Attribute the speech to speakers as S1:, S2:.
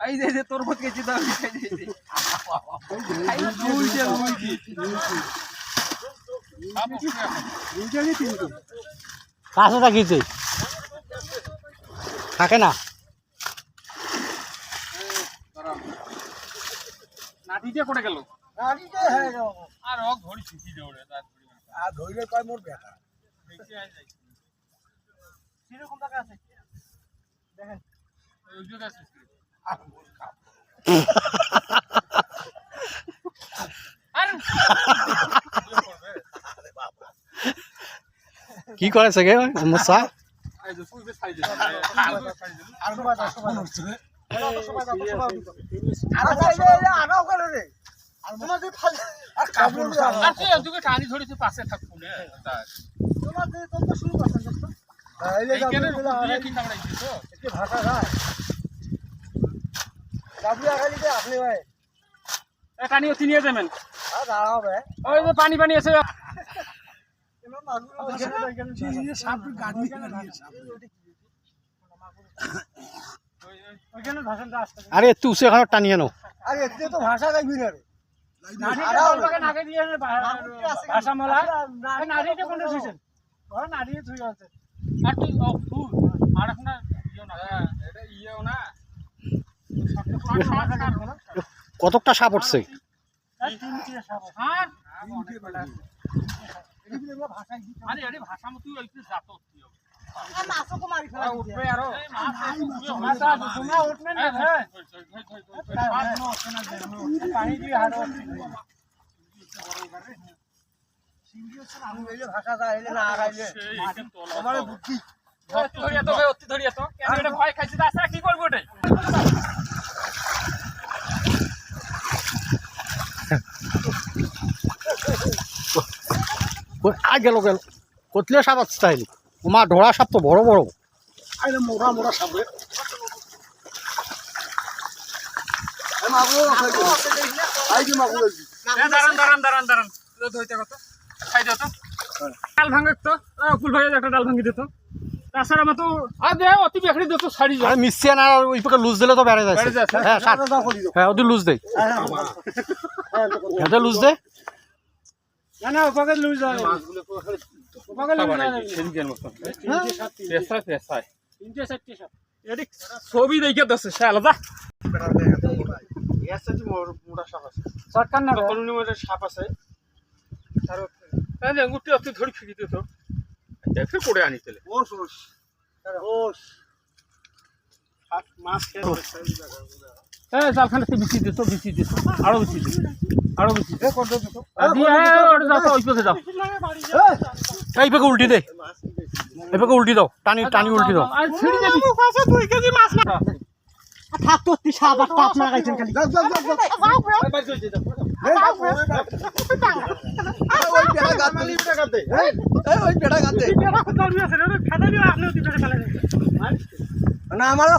S1: এই যে তোর মত গেছি দাও
S2: কাছে থাকিছে থাকে না
S1: নাটিতে পড়ে গেল
S3: নাটিতে হয়ে গেল
S1: আর ওক ধরি ছুটি দৌড়ে তার
S3: আর ধইলে কয় মোর বেটা
S1: দেখতে আই যাই
S3: কিরকম টাকা আছে দেখেন
S1: ওই জায়গা আছে আরে
S2: কি করেছে গে মশা
S1: এই যে ফুল ছাই দে
S3: আর সময় দাও আর চাইলে আগাও করে রে আর তোমাদের ফাল আর কাবুল
S1: আর তুই ওদিকে টানি ধরেছে পাশে থাকবো না তার
S3: তোমাদের তো শুরু করছেন দোস্ত এই যে
S1: কেন কি কামড়াই দিছো
S3: একটু ভাষা যায় কাবুল আগালিতে আপনি ভাই
S1: এ টানি অতি নিয়ে যাবেন
S3: আর দাঁড়াও বে
S1: ওই যে পানি পানি আছে
S3: এমন মাগুর এখানে সাপ গাড়ি ওইখানে ভাষণটা আসছে
S2: আরে একটু উসে এখানে টানিয়ে নাও
S3: আরে এতে তো ভাষা গাইবি না রে
S1: নাকে দিয়ে ভাষা মলা নারীতে কোন দিছেন ওরা নারী ধুই আছে আর তুই ফুল আর এখন ইও না এটা ইও না
S2: কতকটা সাপ উঠছে
S1: আরে আরে ভাষা মতো একটু জাত
S3: মাছকে মারি ফেলা
S1: উঠবে আরো
S3: তোমরা উঠবেন না হ্যাঁ পানি দিয়ে হাড় আমি বলে ভাষা যাইলে না আগাইলে আমার বুদ্ধি
S1: ধরিয়া তো ভাই অতি ধরিয়া তো কেন এটা ভয় খাইছিস আচ্ছা কি করব ওটাই
S2: গেল কতলে সাপ আসতে মা ঢোড়া সাপ তো বড় বড়
S3: আরে মোড়া মোড়া সাপ রে
S1: দাঁড়ান ধরতে কত খাই দাও তো ডাল ভাঙে তো কুল ভাই একটা ডাল ভাঙি দিত তাছাড়া মতো আর দে অতি বেখড়ি দিত ছাড়ি যায়
S2: মিশিয়ে না ওই পাকে লুজ দিলে তো বেড়ে যাচ্ছে হ্যাঁ হ্যাঁ ওদের লুজ দেয় হ্যাঁ লুজ দে
S3: না না ওপাকে লুজ যায় ওপাকে লুজ যায়
S1: সেদিকের মতো পেশায় তিনটে চারটে সাপ এটি ছবি দেখে দছে আলাদা
S3: মোটা সাপ আছে
S1: সরকার না
S3: কলোনি মধ্যে সাপ আছে
S1: তাহলে আঙ্গুরটি অতি ধরে ফিরি দিত দেখে করে আনি তেলে
S3: ওস ওস ওস সাপ মাছ খেয়ে
S1: হ্যাঁ জালখানে বিচি দিত আরো বিচি দিত
S3: কত দিত
S1: দিয়ে ওটা যাও ওই পাশে যাও
S2: এই পাকে উল্টি দে এই পাকে উল্টি দাও টানি টানি উল্টি দাও
S1: আর ছিড়ি দেবি 2 কেজি মাছ না
S3: থাক তো তুই সাপ আর টাপ না গাইছেন খালি যাও ওই পেড়া গাতে ওই পেড়া গাতে
S1: পেড়া কত আছে রে খাদা দিয়ে আপনি ওই পেড়া ফেলে
S3: না আমার